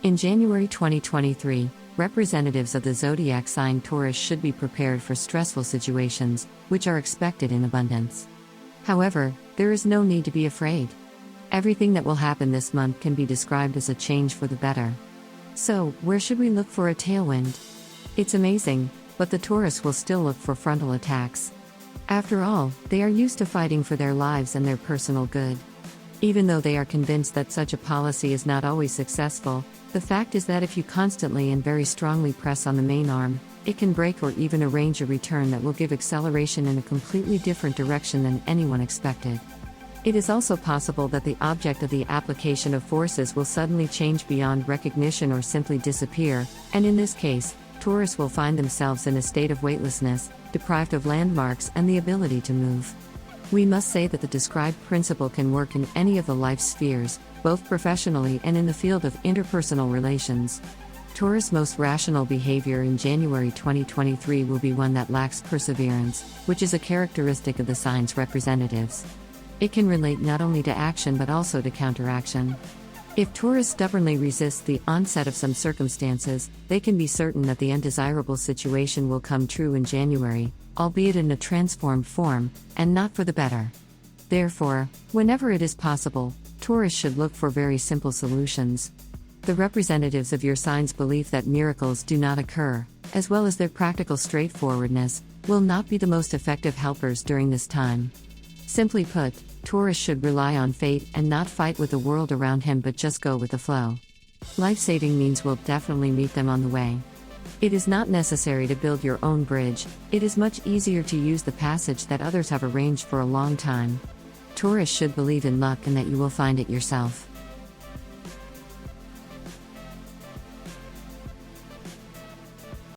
In January 2023, representatives of the Zodiac sign Taurus should be prepared for stressful situations, which are expected in abundance. However, there is no need to be afraid. Everything that will happen this month can be described as a change for the better. So, where should we look for a tailwind? It's amazing, but the Taurus will still look for frontal attacks. After all, they are used to fighting for their lives and their personal good. Even though they are convinced that such a policy is not always successful, the fact is that if you constantly and very strongly press on the main arm, it can break or even arrange a return that will give acceleration in a completely different direction than anyone expected. It is also possible that the object of the application of forces will suddenly change beyond recognition or simply disappear, and in this case, Taurus will find themselves in a state of weightlessness, deprived of landmarks and the ability to move. We must say that the described principle can work in any of the life spheres, both professionally and in the field of interpersonal relations. Taurus' most rational behavior in January 2023 will be one that lacks perseverance, which is a characteristic of the sign's representatives. It can relate not only to action but also to counteraction. If Taurus stubbornly resists the onset of some circumstances, they can be certain that the undesirable situation will come true in January, albeit in a transformed form, and not for the better. Therefore, whenever it is possible, Taurus should look for very simple solutions. The representatives of your sign's belief that miracles do not occur, as well as their practical straightforwardness, will not be the most effective helpers during this time. Simply put, Taurus should rely on fate and not fight with the world around him but just go with the flow. Life-saving means will definitely meet them on the way. It is not necessary to build your own bridge, it is much easier to use the passage that others have arranged for a long time. Taurus should believe in luck and that you will find it yourself.